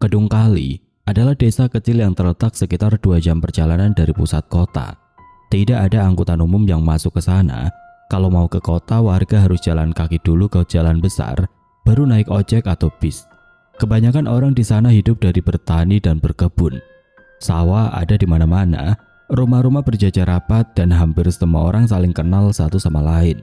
Kedung Kali adalah desa kecil yang terletak sekitar 2 jam perjalanan dari pusat kota. Tidak ada angkutan umum yang masuk ke sana. Kalau mau ke kota, warga harus jalan kaki dulu ke jalan besar, baru naik ojek atau bis. Kebanyakan orang di sana hidup dari bertani dan berkebun. Sawah ada di mana-mana, rumah-rumah berjajar rapat dan hampir semua orang saling kenal satu sama lain.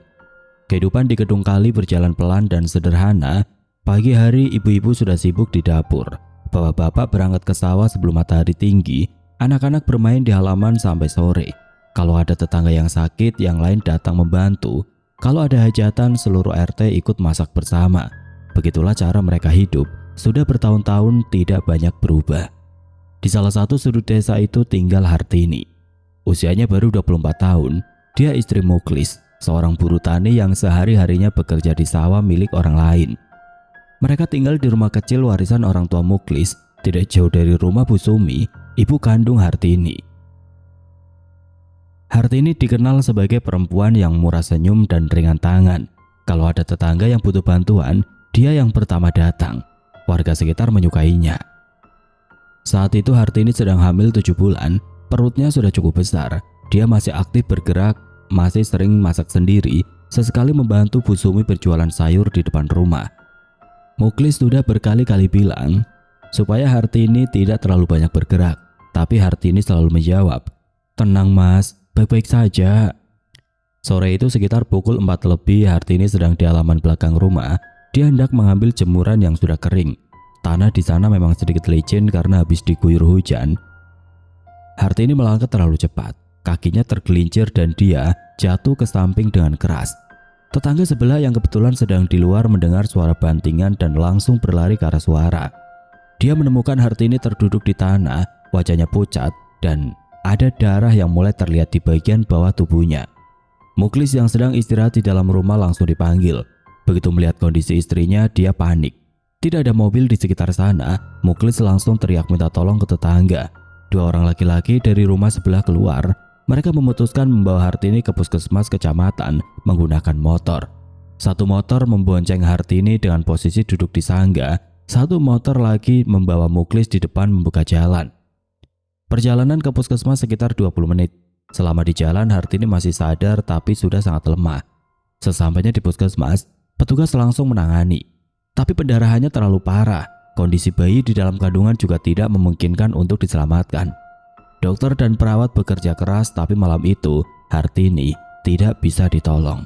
Kehidupan di Kedung Kali berjalan pelan dan sederhana. Pagi hari ibu-ibu sudah sibuk di dapur. Bapak-bapak berangkat ke sawah sebelum matahari tinggi. Anak-anak bermain di halaman sampai sore. Kalau ada tetangga yang sakit, yang lain datang membantu. Kalau ada hajatan, seluruh RT ikut masak bersama. Begitulah cara mereka hidup. Sudah bertahun-tahun tidak banyak berubah. Di salah satu sudut desa itu tinggal Hartini. Usianya baru 24 tahun. Dia istri Muklis, seorang buruh tani yang sehari-harinya bekerja di sawah milik orang lain. Mereka tinggal di rumah kecil warisan orang tua Muklis, tidak jauh dari rumah Bu Sumi, ibu kandung Hartini. Hartini dikenal sebagai perempuan yang murah senyum dan ringan tangan. Kalau ada tetangga yang butuh bantuan, dia yang pertama datang. Warga sekitar menyukainya. Saat itu Hartini sedang hamil 7 bulan, perutnya sudah cukup besar. Dia masih aktif bergerak, masih sering masak sendiri, sesekali membantu Bu Sumi berjualan sayur di depan rumah. Muklis sudah berkali-kali bilang supaya Hartini tidak terlalu banyak bergerak, tapi Hartini selalu menjawab, "Tenang mas, baik-baik saja." Sore itu sekitar pukul 4 lebih, Hartini sedang di halaman belakang rumah. Dia hendak mengambil jemuran yang sudah kering. Tanah di sana memang sedikit licin karena habis diguyur hujan. Hartini melangkah terlalu cepat. Kakinya tergelincir dan dia jatuh ke samping dengan keras. Tetangga sebelah yang kebetulan sedang di luar mendengar suara bantingan dan langsung berlari ke arah suara. Dia menemukan Hartini terduduk di tanah, wajahnya pucat dan ada darah yang mulai terlihat di bagian bawah tubuhnya. Muklis yang sedang istirahat di dalam rumah langsung dipanggil. Begitu melihat kondisi istrinya, dia panik. Tidak ada mobil di sekitar sana. Muklis langsung teriak minta tolong ke tetangga. 2 orang laki-laki dari rumah sebelah keluar. Mereka memutuskan membawa Hartini ke puskesmas kecamatan menggunakan motor. 1 motor membonceng Hartini dengan posisi duduk di sangga. 1 motor lagi membawa Muklis di depan membuka jalan. Perjalanan ke puskesmas sekitar 20 menit. Selama di jalan, Hartini masih sadar tapi sudah sangat lemah. Sesampainya di puskesmas, petugas langsung menangani. Tapi pendarahannya terlalu parah. Kondisi bayi di dalam kandungan juga tidak memungkinkan untuk diselamatkan. Dokter dan perawat bekerja keras, tapi malam itu Hartini tidak bisa ditolong.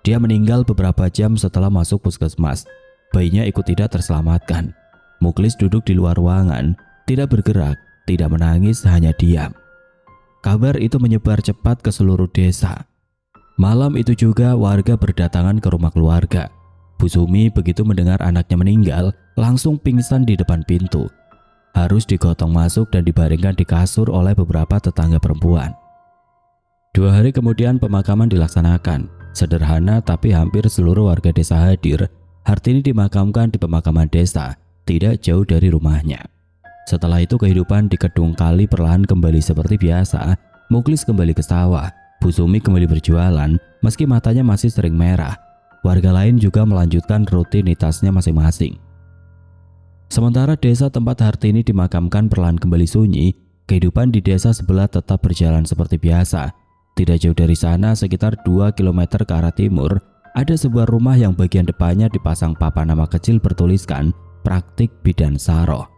Dia meninggal beberapa jam setelah masuk puskesmas. Bayinya ikut tidak terselamatkan. Muklis duduk di luar ruangan, tidak bergerak, tidak menangis, hanya diam. Kabar itu menyebar cepat ke seluruh desa. Malam itu juga warga berdatangan ke rumah keluarga. Bu Sumi begitu mendengar anaknya meninggal, langsung pingsan di depan pintu. Harus digotong masuk dan dibaringkan di kasur oleh beberapa tetangga perempuan. 2 hari kemudian pemakaman dilaksanakan. Sederhana tapi hampir seluruh warga desa hadir. Hartini dimakamkan di pemakaman desa, tidak jauh dari rumahnya. Setelah itu kehidupan di Kedung Kali perlahan kembali seperti biasa. Muklis kembali ke sawah. Bu Sumi kembali berjualan meski matanya masih sering merah. Warga lain juga melanjutkan rutinitasnya masing-masing. Sementara desa tempat Hartini dimakamkan perlahan kembali sunyi, kehidupan di desa sebelah tetap berjalan seperti biasa. Tidak jauh dari sana, sekitar 2 km ke arah timur, ada sebuah rumah yang bagian depannya dipasang papan nama kecil bertuliskan Praktik Bidan Saro.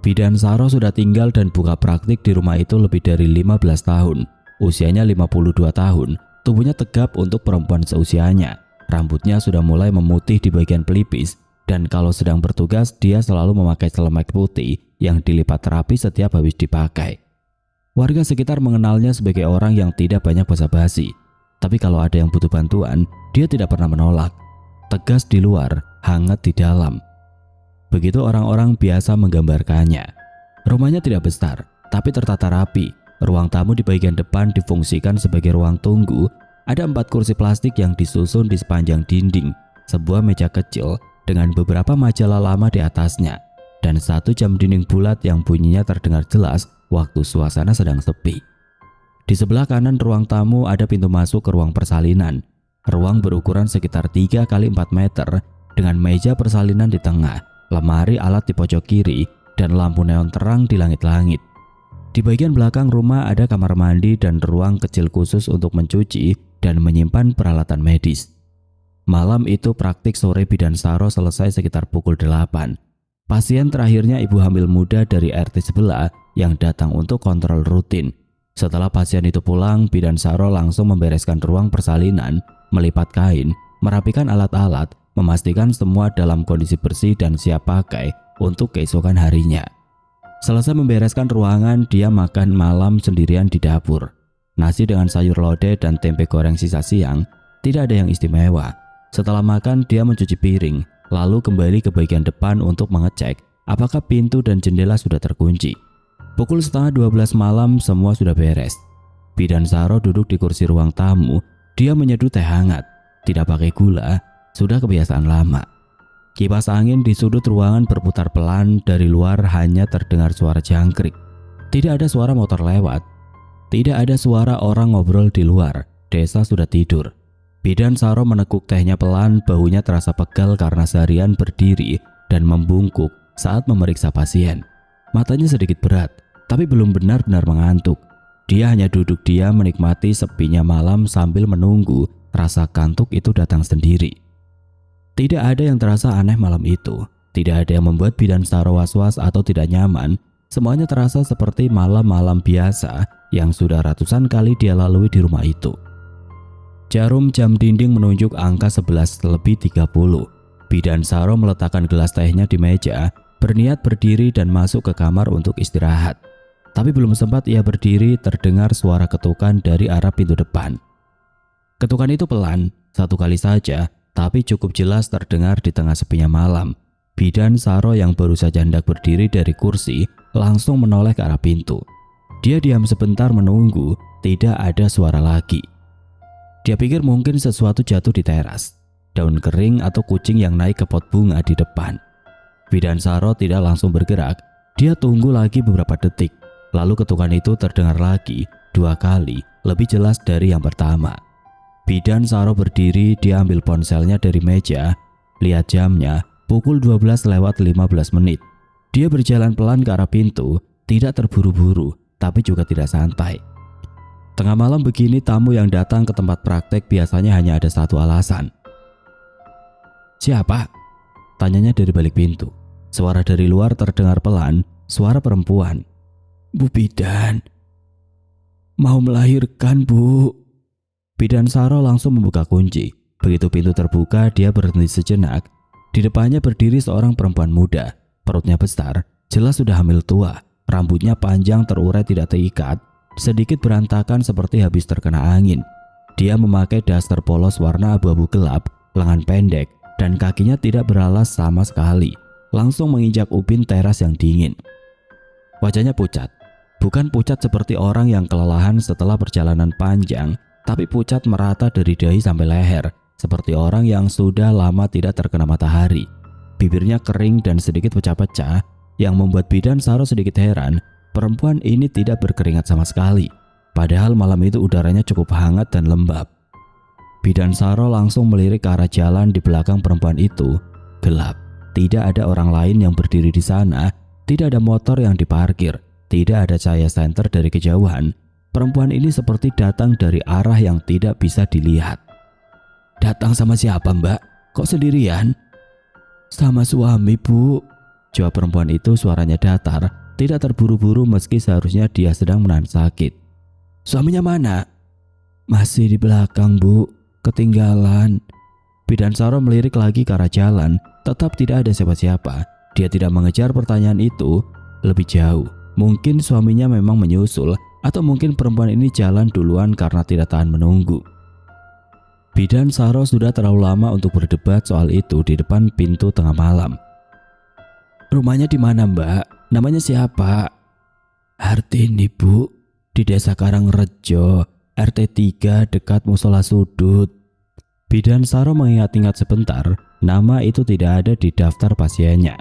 Bidan Saro sudah tinggal dan buka praktik di rumah itu lebih dari 15 tahun. Usianya 52 tahun, tubuhnya tegap untuk perempuan seusianya. Rambutnya sudah mulai memutih di bagian pelipis, dan kalau sedang bertugas dia selalu memakai celemek putih yang dilipat rapi setiap habis dipakai. Warga sekitar mengenalnya sebagai orang yang tidak banyak basa-basi, tapi kalau ada yang butuh bantuan, dia tidak pernah menolak. Tegas di luar, hangat di dalam. Begitu orang-orang biasa menggambarkannya. Rumahnya tidak besar, tapi tertata rapi. Ruang tamu di bagian depan difungsikan sebagai ruang tunggu. Ada 4 kursi plastik yang disusun di sepanjang dinding, sebuah meja kecil dengan beberapa majalah lama di atasnya, dan 1 jam dinding bulat yang bunyinya terdengar jelas waktu suasana sedang sepi. Di sebelah kanan ruang tamu ada pintu masuk ke ruang persalinan. Ruang berukuran sekitar 3 kali 4 meter dengan meja persalinan di tengah. lemari alat di pojok kiri, dan lampu neon terang di langit-langit. Di bagian belakang rumah ada kamar mandi dan ruang kecil khusus untuk mencuci dan menyimpan peralatan medis. Malam itu praktik sore Bidan Saro selesai sekitar pukul 8. Pasien terakhirnya ibu hamil muda dari RT sebelah yang datang untuk kontrol rutin. Setelah pasien itu pulang, Bidan Saro langsung membereskan ruang persalinan, melipat kain, merapikan alat-alat, memastikan semua dalam kondisi bersih dan siap pakai untuk keesokan harinya. Selesai membereskan ruangan, dia makan malam sendirian di dapur. Nasi dengan sayur lodeh dan tempe goreng sisa siang, tidak ada yang istimewa. Setelah makan, dia mencuci piring, lalu kembali ke bagian depan untuk mengecek apakah pintu dan jendela sudah terkunci. Pukul 11:30 malam, semua sudah beres. Bidan Saro duduk di kursi ruang tamu, dia menyeduh teh hangat, tidak pakai gula, sudah kebiasaan lama. Kipas angin di sudut ruangan berputar pelan, dari luar hanya terdengar suara jangkrik. Tidak ada suara motor lewat, tidak ada suara orang ngobrol di luar, desa sudah tidur. Bidan Saro meneguk tehnya pelan, baunya terasa pegal karena seharian berdiri dan membungkuk saat memeriksa pasien. Matanya sedikit berat, tapi belum benar-benar mengantuk. Dia hanya duduk diam menikmati sepinya malam sambil menunggu rasa kantuk itu datang sendiri. Tidak ada yang terasa aneh malam itu. Tidak ada yang membuat Bidan Saro was-was atau tidak nyaman. Semuanya terasa seperti malam-malam biasa yang sudah ratusan kali dia lalui di rumah itu. Jarum jam dinding menunjuk angka 11:30. Bidan Saro meletakkan gelas tehnya di meja, berniat berdiri dan masuk ke kamar untuk istirahat. Tapi belum sempat ia berdiri, terdengar suara ketukan dari arah pintu depan. Ketukan itu pelan, satu kali saja, tapi cukup jelas terdengar di tengah sepinya malam. Bidan Saro yang baru saja hendak berdiri dari kursi langsung menoleh ke arah pintu. Dia diam sebentar menunggu, tidak ada suara lagi. Dia pikir mungkin sesuatu jatuh di teras, daun kering atau kucing yang naik ke pot bunga di depan. Bidan Saro tidak langsung bergerak, dia tunggu lagi beberapa detik. Lalu ketukan itu terdengar lagi, 2 kali, lebih jelas dari yang pertama. Bidan Saro berdiri, dia ambil ponselnya dari meja, lihat jamnya, pukul 12:15. Dia berjalan pelan ke arah pintu, tidak terburu-buru, tapi juga tidak santai. Tengah malam begini, tamu yang datang ke tempat praktek biasanya hanya ada satu alasan. "Siapa?" tanyanya dari balik pintu. Suara dari luar terdengar pelan, suara perempuan. "Bu Bidan, mau melahirkan, Bu." Bidan Saro langsung membuka kunci. Begitu pintu terbuka, dia berhenti sejenak. Di depannya berdiri seorang perempuan muda. Perutnya besar, jelas sudah hamil tua. Rambutnya panjang terurai tidak terikat, sedikit berantakan seperti habis terkena angin. Dia memakai daster polos warna abu-abu gelap, lengan pendek, dan kakinya tidak beralas sama sekali. Langsung menginjak ubin teras yang dingin. Wajahnya pucat. Bukan pucat seperti orang yang kelelahan setelah perjalanan panjang, tapi pucat merata dari dahi sampai leher, seperti orang yang sudah lama tidak terkena matahari. Bibirnya kering dan sedikit pecah-pecah, yang membuat Bidan Saro sedikit heran. Perempuan ini tidak berkeringat sama sekali, padahal malam itu udaranya cukup hangat dan lembab. Bidan Saro langsung melirik ke arah jalan di belakang perempuan itu. Gelap, tidak ada orang lain yang berdiri di sana, tidak ada motor yang diparkir, tidak ada cahaya senter dari kejauhan. Perempuan ini seperti datang dari arah yang tidak bisa dilihat. "Datang sama siapa, Mbak? Kok sendirian?" "Sama suami, Bu." Jawab perempuan itu, suaranya datar, tidak terburu-buru meski seharusnya dia sedang menahan sakit. "Suaminya mana?" "Masih di belakang, Bu. Ketinggalan." Bidan Saro melirik lagi ke arah jalan, tetap tidak ada siapa-siapa. Dia tidak mengejar pertanyaan itu lebih jauh. Mungkin suaminya memang menyusul, atau mungkin perempuan ini jalan duluan karena tidak tahan menunggu. Bidan Saro sudah terlalu lama untuk berdebat soal itu di depan pintu tengah malam. "Rumahnya di mana, Mbak? Namanya siapa?" "Hartini, Bu. Di desa Karangrejo, RT 3 dekat musola sudut." Bidan Saro mengingat-ingat sebentar, nama itu tidak ada di daftar pasiennya.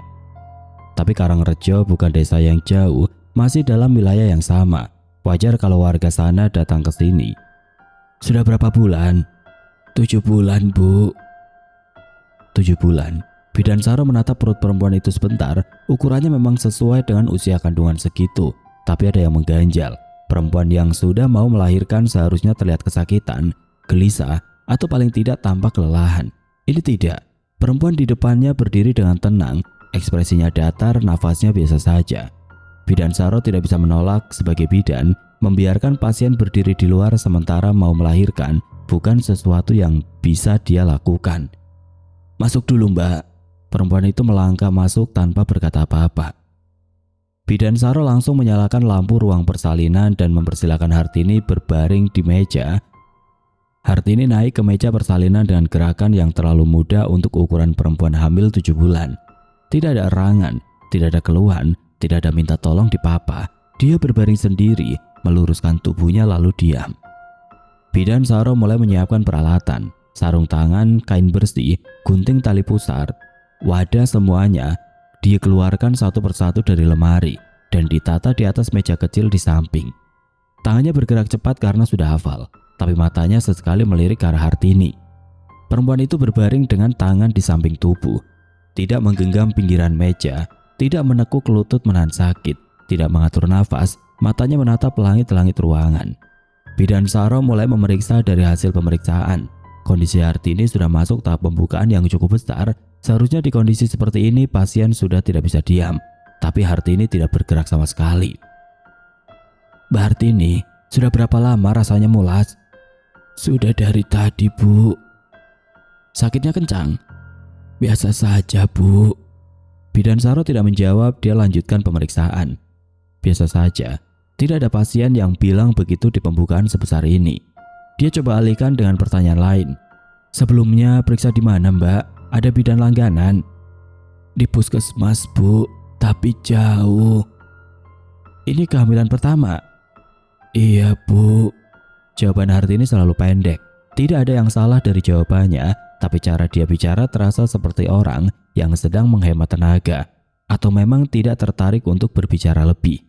Tapi Karangrejo bukan desa yang jauh, masih dalam wilayah yang sama. Wajar kalau warga sana datang ke sini. "Sudah berapa bulan?" 7 bulan, Bu." 7 bulan. Bidan Saro menatap perut perempuan itu sebentar. Ukurannya memang sesuai dengan usia kandungan segitu, tapi ada yang mengganjal. Perempuan yang sudah mau melahirkan seharusnya terlihat kesakitan, gelisah, atau paling tidak tampak kelelahan. Ini tidak. Perempuan di depannya berdiri dengan tenang, ekspresinya datar, nafasnya biasa saja. Bidan Saro tidak bisa menolak sebagai bidan, membiarkan pasien berdiri di luar sementara mau melahirkan bukan sesuatu yang bisa dia lakukan. "Masuk dulu, Mbak." Perempuan itu melangkah masuk tanpa berkata apa-apa. Bidan Saro langsung menyalakan lampu ruang persalinan dan mempersilakan Hartini berbaring di meja. Hartini naik ke meja persalinan dengan gerakan yang terlalu mudah untuk ukuran perempuan hamil 7 bulan. Tidak ada erangan, tidak ada keluhan, tidak ada minta tolong di papa. Dia berbaring sendiri, meluruskan tubuhnya lalu diam. Bidan Saro mulai menyiapkan peralatan, sarung tangan, kain bersih, gunting tali pusar, wadah, semuanya dikeluarkan satu persatu dari lemari dan ditata di atas meja kecil di samping. Tangannya bergerak cepat karena sudah hafal, tapi matanya sesekali melirik ke arah Hartini. Perempuan itu berbaring dengan tangan di samping tubuh, tidak menggenggam pinggiran meja, tidak menekuk lutut menahan sakit, tidak mengatur nafas, matanya menatap langit-langit ruangan. Bidan Saro mulai memeriksa. Dari hasil pemeriksaan, kondisi Hartini sudah masuk tahap pembukaan yang cukup besar. Seharusnya di kondisi seperti ini pasien sudah tidak bisa diam, tapi Hartini tidak bergerak sama sekali. "Mbak Hartini, sudah berapa lama rasanya mulas?" "Sudah dari tadi, Bu." "Sakitnya kencang?" "Biasa saja, Bu." Bidan Saro tidak menjawab, dia lanjutkan pemeriksaan. Biasa saja, tidak ada pasien yang bilang begitu di pembukaan sebesar ini. Dia coba alihkan dengan pertanyaan lain. "Sebelumnya periksa di mana, Mbak? Ada bidan langganan?" "Di puskesmas, Bu, tapi jauh." "Ini kehamilan pertama?" "Iya, Bu." Jawaban Hartini selalu pendek. Tidak ada yang salah dari jawabannya, tapi cara dia bicara terasa seperti orang yang sedang menghemat tenaga atau memang tidak tertarik untuk berbicara lebih.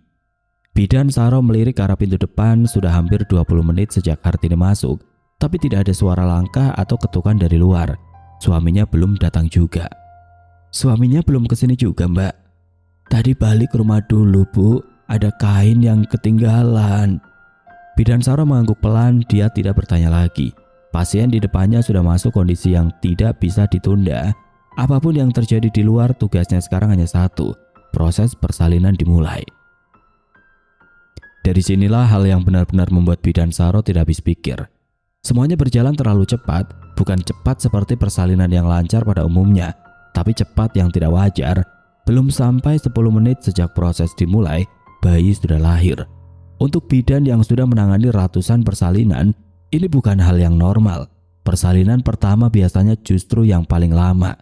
Bidan Saro melirik ke arah pintu depan. Sudah hampir 20 menit sejak Hartini masuk, tapi tidak ada suara langkah atau ketukan dari luar. Suaminya belum datang juga. "Suaminya belum kesini juga, Mbak?" "Tadi balik rumah dulu, Bu. Ada kain yang ketinggalan." Bidan Saro mengangguk pelan. Dia tidak bertanya lagi. Pasien di depannya sudah masuk kondisi yang tidak bisa ditunda. Apapun yang terjadi di luar, tugasnya sekarang hanya satu: proses persalinan dimulai. Dari sinilah hal yang benar-benar membuat Bidan Saro tidak habis pikir. Semuanya berjalan terlalu cepat, bukan cepat seperti persalinan yang lancar pada umumnya, tapi cepat yang tidak wajar. Belum sampai 10 menit sejak proses dimulai, bayi sudah lahir. Untuk bidan yang sudah menangani ratusan persalinan, ini bukan hal yang normal. Persalinan pertama biasanya justru yang paling lama.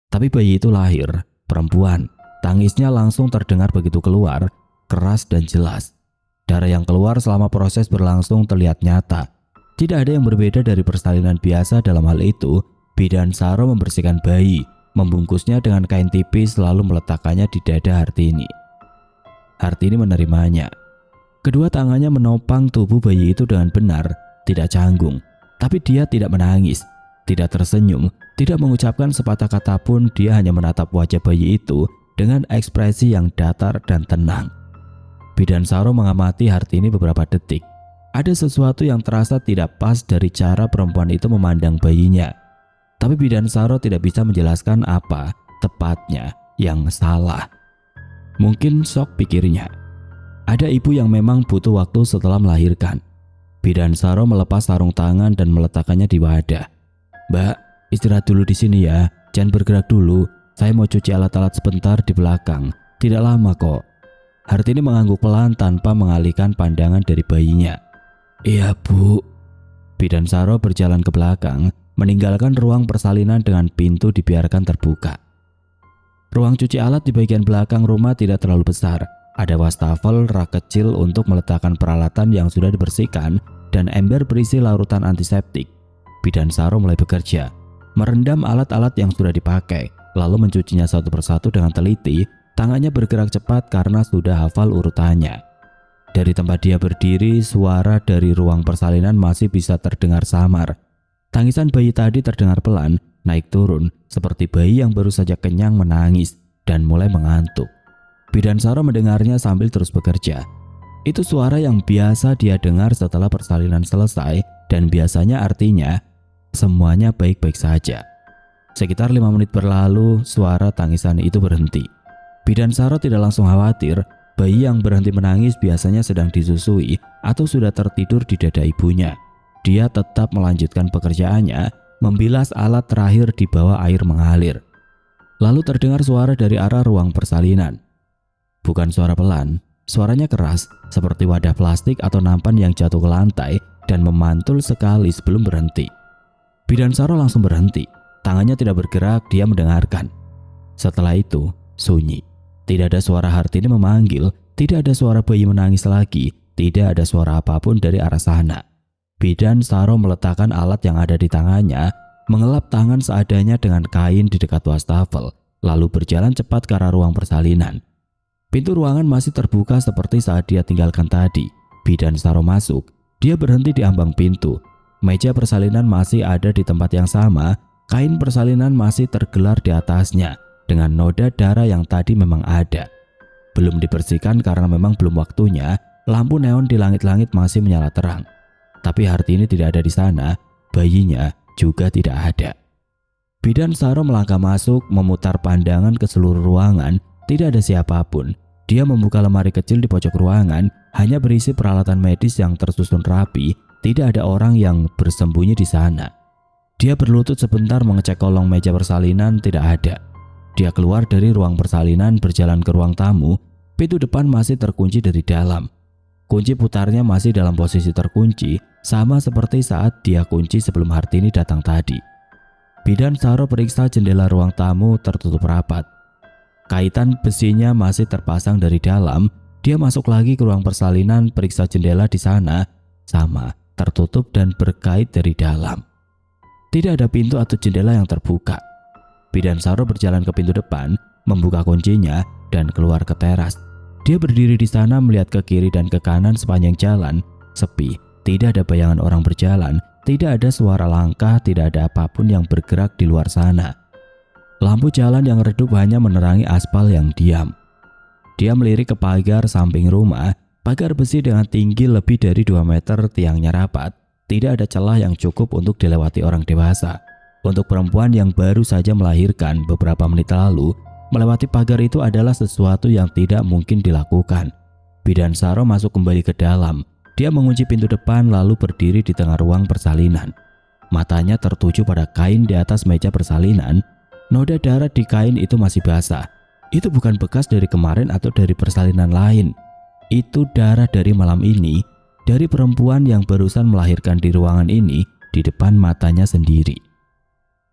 Tapi bayi itu lahir, perempuan. Tangisnya langsung terdengar begitu keluar, keras dan jelas. Darah yang keluar selama proses berlangsung terlihat nyata. Tidak ada yang berbeda dari persalinan biasa dalam hal itu. Bidan Saro membersihkan bayi, membungkusnya dengan kain tipis lalu meletakkannya di dada Hartini. Hartini menerimanya. Kedua tangannya menopang tubuh bayi itu dengan benar, tidak canggung. Tapi dia tidak menangis, tidak tersenyum, tidak mengucapkan sepatah kata pun. Dia hanya menatap wajah bayi itu dengan ekspresi yang datar dan tenang. Bidan Saro mengamati Hartini beberapa detik. Ada sesuatu yang terasa tidak pas dari cara perempuan itu memandang bayinya. Tapi Bidan Saro tidak bisa menjelaskan apa tepatnya yang salah. Mungkin shock, pikirnya. Ada ibu yang memang butuh waktu setelah melahirkan. Bidan Saro melepas sarung tangan dan meletakkannya di wadah. "Mbak, istirahat dulu di sini ya. Jangan bergerak dulu. Saya mau cuci alat-alat sebentar di belakang. Tidak lama kok." Hartini mengangguk pelan tanpa mengalihkan pandangan dari bayinya. "Iya, Bu." Bidan Saro berjalan ke belakang, meninggalkan ruang persalinan dengan pintu dibiarkan terbuka. Ruang cuci alat di bagian belakang rumah tidak terlalu besar. Ada wastafel, rak kecil untuk meletakkan peralatan yang sudah dibersihkan, dan ember berisi larutan antiseptik. Bidan Saro mulai bekerja, merendam alat-alat yang sudah dipakai, lalu mencucinya satu persatu dengan teliti. Tangannya bergerak cepat karena sudah hafal urutannya. Dari tempat dia berdiri, suara dari ruang persalinan masih bisa terdengar samar. Tangisan bayi tadi terdengar pelan, naik turun seperti bayi yang baru saja kenyang menangis dan mulai mengantuk. Bidansara mendengarnya sambil terus bekerja. Itu suara yang biasa dia dengar setelah persalinan selesai dan biasanya artinya semuanya baik-baik saja. Sekitar 5 menit berlalu, suara tangisan itu berhenti. Bidansara tidak langsung khawatir. Bayi yang berhenti menangis biasanya sedang disusui atau sudah tertidur di dada ibunya. Dia tetap melanjutkan pekerjaannya, membilas alat terakhir di bawah air mengalir. Lalu terdengar suara dari arah ruang persalinan. Bukan suara pelan, suaranya keras seperti wadah plastik atau nampan yang jatuh ke lantai dan memantul sekali sebelum berhenti. Bidansara langsung berhenti, tangannya tidak bergerak, dia mendengarkan. Setelah itu, sunyi. Tidak ada suara Hartini memanggil, tidak ada suara bayi menangis lagi, tidak ada suara apapun dari arah sana. Bidansara meletakkan alat yang ada di tangannya, mengelap tangan seadanya dengan kain di dekat wastafel, lalu berjalan cepat ke arah ruang persalinan. Pintu ruangan masih terbuka seperti saat dia tinggalkan tadi. Bidansara masuk, dia berhenti di ambang pintu. Meja persalinan masih ada di tempat yang sama, kain persalinan masih tergelar di atasnya dengan noda darah yang tadi memang ada. Belum dibersihkan karena memang belum waktunya, lampu neon di langit-langit masih menyala terang. Tapi Hartini tidak ada di sana, bayinya juga tidak ada. Bidansara melangkah masuk, memutar pandangan ke seluruh ruangan, tidak ada siapapun. Dia membuka lemari kecil di pojok ruangan, hanya berisi peralatan medis yang tersusun rapi, tidak ada orang yang bersembunyi di sana. Dia berlutut sebentar mengecek kolong meja persalinan, tidak ada. Dia keluar dari ruang persalinan, berjalan ke ruang tamu. Pintu depan masih terkunci dari dalam. Kunci putarnya masih dalam posisi terkunci, sama seperti saat dia kunci sebelum Hartini datang tadi. Bidansara periksa jendela ruang tamu tertutup rapat. Kaitan besinya masih terpasang dari dalam. Dia masuk lagi ke ruang persalinan, periksa jendela di sana, sama, tertutup dan berkait dari dalam. Tidak ada pintu atau jendela yang terbuka. Bidansara berjalan ke pintu depan, membuka kuncinya, dan keluar ke teras. Dia berdiri di sana melihat ke kiri dan ke kanan sepanjang jalan, sepi, tidak ada bayangan orang berjalan, tidak ada suara langkah, tidak ada apapun yang bergerak di luar sana. Lampu jalan yang redup hanya menerangi aspal yang diam. Dia melirik ke pagar samping rumah, pagar besi dengan tinggi lebih dari 2 meter, tiangnya rapat, tidak ada celah yang cukup untuk dilewati orang dewasa. Untuk perempuan yang baru saja melahirkan beberapa menit lalu, melewati pagar itu adalah sesuatu yang tidak mungkin dilakukan. Bidansara masuk kembali ke dalam. Dia mengunci pintu depan lalu berdiri di tengah ruang persalinan. Matanya tertuju pada kain di atas meja persalinan. Noda darah di kain itu masih basah. Itu bukan bekas dari kemarin atau dari persalinan lain. Itu darah dari malam ini, dari perempuan yang barusan melahirkan di ruangan ini di depan matanya sendiri.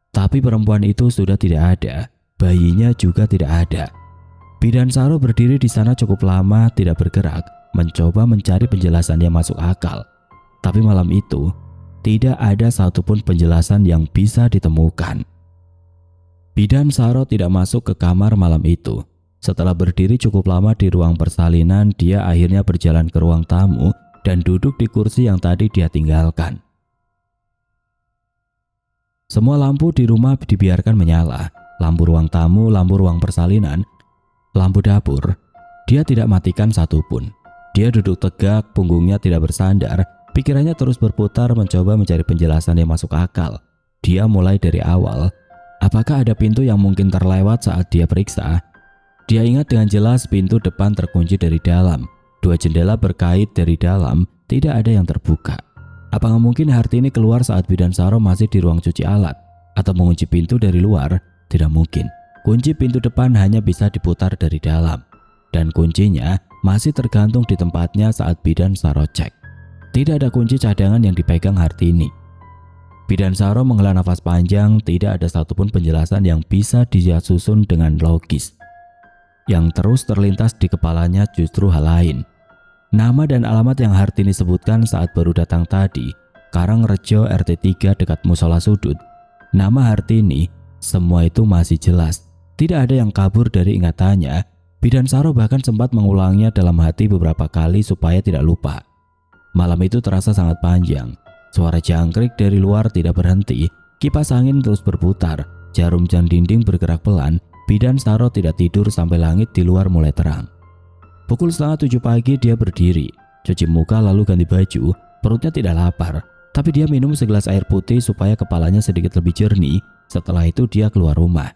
Tapi perempuan itu sudah tidak ada, bayinya juga tidak ada. Bidansara berdiri di sana cukup lama tidak bergerak, mencoba mencari penjelasan yang masuk akal. Tapi malam itu, tidak ada satupun penjelasan yang bisa ditemukan. Bidansara tidak masuk ke kamar malam itu. Setelah berdiri cukup lama di ruang persalinan, dia akhirnya berjalan ke ruang tamu dan duduk di kursi yang tadi dia tinggalkan. Semua lampu di rumah dibiarkan menyala. Lampu ruang tamu, lampu ruang persalinan, lampu dapur. Dia tidak matikan satupun. Dia duduk tegak, punggungnya tidak bersandar. Pikirannya terus berputar mencoba mencari penjelasan yang masuk akal. Dia mulai dari awal. Apakah ada pintu yang mungkin terlewat saat dia periksa? Dia ingat dengan jelas pintu depan terkunci dari dalam. 2 jendela berkait dari dalam, tidak ada yang terbuka. Apakah mungkin Hartini keluar saat Bidansara masih di ruang cuci alat? Atau mengunci pintu dari luar? Tidak mungkin. Kunci pintu depan hanya bisa diputar dari dalam. Dan kuncinya masih tergantung di tempatnya saat Bidansara cek. Tidak ada kunci cadangan yang dipegang Hartini. Bidansara menghela nafas panjang, tidak ada satupun penjelasan yang bisa dia susun dengan logis. Yang terus terlintas di kepalanya justru hal lain. Nama dan alamat yang Hartini sebutkan saat baru datang tadi, Karangrejo RT 3 dekat Musola Sudut. Nama Hartini, semua itu masih jelas. Tidak ada yang kabur dari ingatannya. Bidansara bahkan sempat mengulangnya dalam hati beberapa kali supaya tidak lupa. Malam itu terasa sangat panjang. Suara jangkrik dari luar tidak berhenti. Kipas angin terus berputar, jarum jam dinding bergerak pelan. Bidan Saro tidak tidur sampai langit di luar mulai terang. Pukul 6:30 pagi dia berdiri, cuci muka lalu ganti baju. Perutnya tidak lapar, tapi dia minum segelas air putih supaya kepalanya sedikit lebih jernih. Setelah itu dia keluar rumah.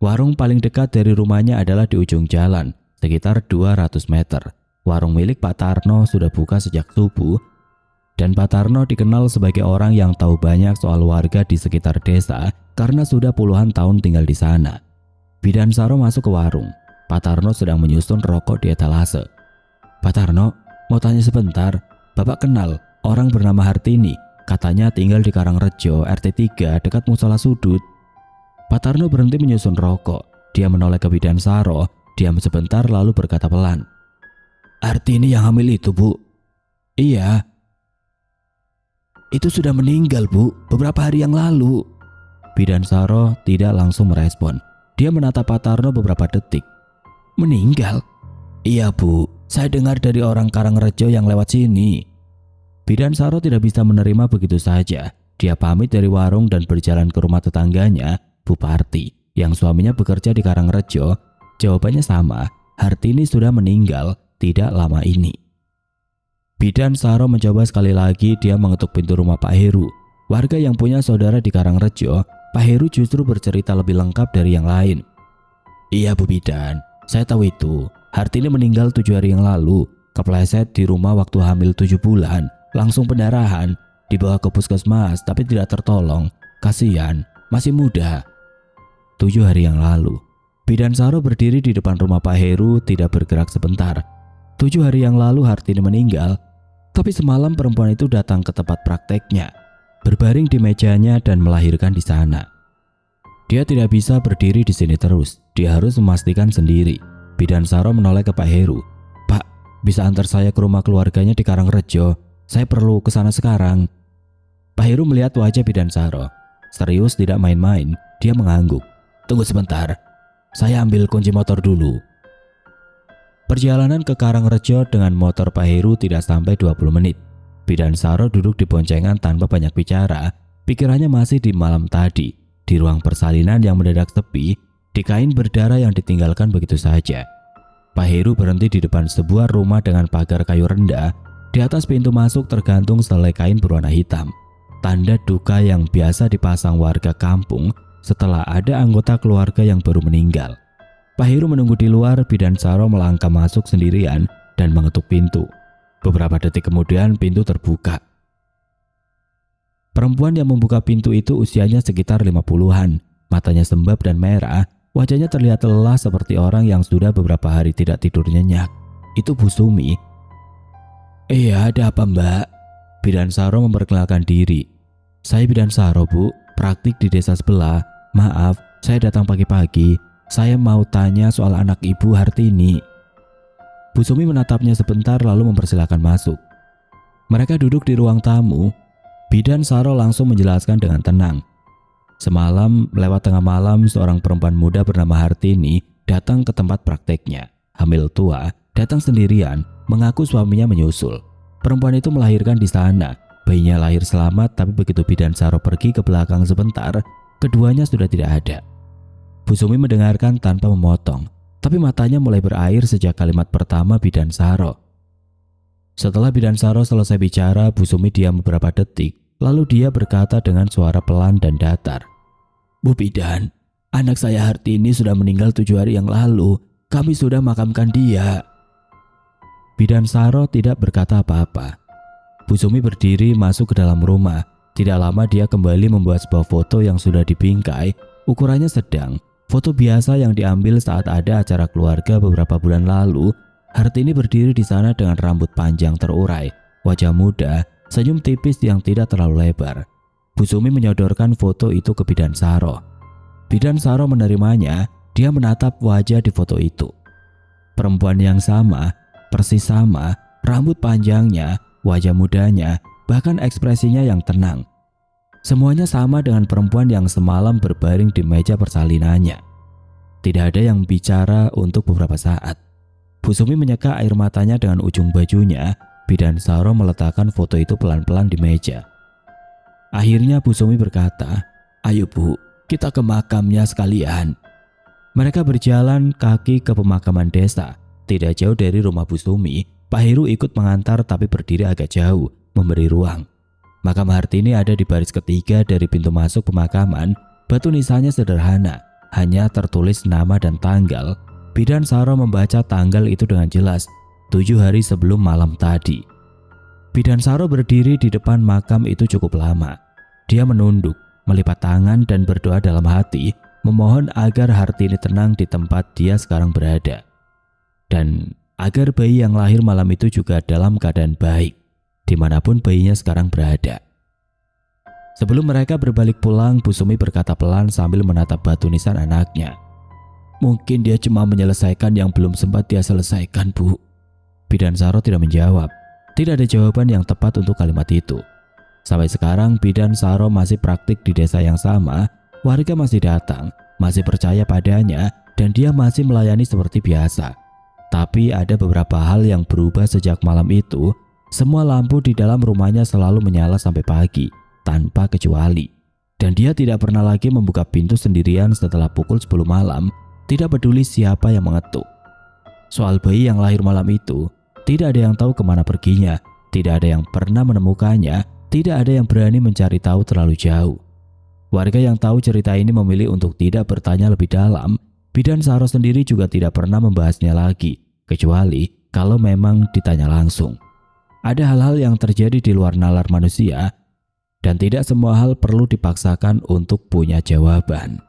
Warung paling dekat dari rumahnya adalah di ujung jalan, sekitar 200 meter. Warung milik Pak Tarno sudah buka sejak subuh, dan Pak Tarno dikenal sebagai orang yang tahu banyak soal warga di sekitar desa karena sudah puluhan tahun tinggal di sana. Bidan Saro masuk ke warung. Pak Tarno sedang menyusun rokok di etalase. "Pak Tarno, mau tanya sebentar. Bapak kenal orang bernama Hartini, katanya tinggal di Karangrejo, RT 3 dekat musola sudut." Pak Tarno berhenti menyusun rokok. Dia menoleh ke Bidan Saro, diam sebentar lalu berkata pelan, "Hartini yang hamil itu, Bu?" "Iya." "Itu sudah meninggal, Bu, beberapa hari yang lalu." Bidan Saro tidak langsung merespon. Dia menatap Pak Tarno beberapa detik. "Meninggal?" "Iya, Bu, saya dengar dari orang Karangrejo yang lewat sini." Bidan Saro tidak bisa menerima begitu saja. Dia pamit dari warung dan berjalan ke rumah tetangganya, Bu Parti, yang suaminya bekerja di Karangrejo. Jawabannya sama, Hartini sudah meninggal tidak lama ini. Bidan Saro mencoba sekali lagi. Dia mengetuk pintu rumah Pak Heru, warga yang punya saudara di Karangrejo. Pak Heru justru bercerita lebih lengkap dari yang lain. "Iya, Bu Bidan, saya tahu itu. Hartini meninggal 7 hari yang lalu, kepleset di rumah waktu hamil 7 bulan, langsung pendarahan, dibawa ke puskesmas tapi tidak tertolong. Kasihan, masih muda." 7 hari yang lalu. Bidan Saro berdiri di depan rumah Pak Heru tidak bergerak sebentar. 7 hari yang lalu Hartini meninggal, tapi semalam perempuan itu datang ke tempat prakteknya, berbaring di mejanya dan melahirkan di sana. Dia tidak bisa berdiri di sini terus, dia harus memastikan sendiri. Bidan Saro menoleh ke Pak Heru. "Pak, bisa antar saya ke rumah keluarganya di Karangrejo? Saya perlu ke sana sekarang." Pak Heru melihat wajah Bidan Saro. Serius tidak main-main, dia mengangguk. "Tunggu sebentar, saya ambil kunci motor dulu." Perjalanan ke Karangrejo dengan motor Pak Heru tidak sampai 20 menit. Bidan Saro duduk di boncengan tanpa banyak bicara. Pikirannya masih di malam tadi, di ruang persalinan yang mendadak sepi, di kain berdarah yang ditinggalkan begitu saja. Pak Heru berhenti di depan sebuah rumah dengan pagar kayu rendah. Di atas pintu masuk tergantung selai kain berwarna hitam, tanda duka yang biasa dipasang warga kampung setelah ada anggota keluarga yang baru meninggal. Pak Heru menunggu di luar. Bidan Saro melangkah masuk sendirian dan mengetuk pintu. Beberapa detik kemudian pintu terbuka. Perempuan yang membuka pintu itu usianya sekitar 50-an, matanya sembab dan merah, wajahnya terlihat lelah seperti orang yang sudah beberapa hari tidak tidur nyenyak. Itu Bu Sumi. "Iya, ada apa, Mbak?" Bidan Saro memperkenalkan diri. "Saya Bidan Saro, Bu, praktik di desa sebelah. Maaf, saya datang pagi-pagi. Saya mau tanya soal anak Ibu Hartini." Bu Sumi menatapnya sebentar lalu mempersilahkan masuk. Mereka duduk di ruang tamu. Bidan Saro langsung menjelaskan dengan tenang. Semalam lewat tengah malam seorang perempuan muda bernama Hartini datang ke tempat prakteknya. Hamil tua, datang sendirian, mengaku suaminya menyusul. Perempuan itu melahirkan di sana. Bayinya lahir selamat, tapi begitu Bidan Saro pergi ke belakang sebentar, keduanya sudah tidak ada. Bu Sumi mendengarkan tanpa memotong, tapi matanya mulai berair sejak kalimat pertama Bidan Saro. Setelah Bidan Saro selesai bicara, Bu Sumi diam beberapa detik, lalu dia berkata dengan suara pelan dan datar. "Bu Bidan, anak saya Hartini sudah meninggal 7 hari yang lalu. Kami sudah makamkan dia." Bidan Saro tidak berkata apa-apa. Bu Sumi berdiri masuk ke dalam rumah. Tidak lama dia kembali membuat sebuah foto yang sudah dibingkai. Ukurannya sedang, foto biasa yang diambil saat ada acara keluarga beberapa bulan lalu. Hartini berdiri di sana dengan rambut panjang terurai, wajah muda, senyum tipis yang tidak terlalu lebar. Bu Sumi menyodorkan foto itu ke Bidan Saro. Bidan Saro menerimanya. Dia menatap wajah di foto itu. Perempuan yang sama, persis sama, rambut panjangnya, wajah mudanya, bahkan ekspresinya yang tenang. Semuanya sama dengan perempuan yang semalam berbaring di meja persalinannya. Tidak ada yang bicara untuk beberapa saat. Bu Sumi menyeka air matanya dengan ujung bajunya. Bidan Saro meletakkan foto itu pelan-pelan di meja. Akhirnya Bu Sumi berkata, "Ayo Bu, kita ke makamnya sekalian." Mereka berjalan kaki ke pemakaman desa. Tidak jauh dari rumah Bu Sumi, Pak Heru ikut mengantar tapi berdiri agak jauh, memberi ruang. Makam Hartini ada di baris ketiga dari pintu masuk pemakaman. Batu nisannya sederhana, hanya tertulis nama dan tanggal. Bidan Saro membaca tanggal itu dengan jelas, 7 hari sebelum malam tadi. Bidan Saro berdiri di depan makam itu cukup lama. Dia menunduk, melipat tangan dan berdoa dalam hati, memohon agar Hartini tenang di tempat dia sekarang berada. Dan agar bayi yang lahir malam itu juga dalam keadaan baik, dimanapun bayinya sekarang berada. Sebelum mereka berbalik pulang, Bu Sumi berkata pelan sambil menatap batu nisan anaknya. "Mungkin dia cuma menyelesaikan yang belum sempat dia selesaikan, Bu." Bidan Saro tidak menjawab. Tidak ada jawaban yang tepat untuk kalimat itu. Sampai sekarang Bidan Saro masih praktik di desa yang sama. Warga masih datang, masih percaya padanya, dan dia masih melayani seperti biasa. Tapi ada beberapa hal yang berubah sejak malam itu. Semua lampu di dalam rumahnya selalu menyala sampai pagi, tanpa kecuali. Dan dia tidak pernah lagi membuka pintu sendirian setelah pukul 10 malam, tidak peduli siapa yang mengetuk. Soal bayi yang lahir malam itu, tidak ada yang tahu kemana perginya, tidak ada yang pernah menemukannya, tidak ada yang berani mencari tahu terlalu jauh. Warga yang tahu cerita ini memilih untuk tidak bertanya lebih dalam. Bidan Saro sendiri juga tidak pernah membahasnya lagi, kecuali kalau memang ditanya langsung. Ada hal-hal yang terjadi di luar nalar manusia, dan tidak semua hal perlu dipaksakan untuk punya jawaban.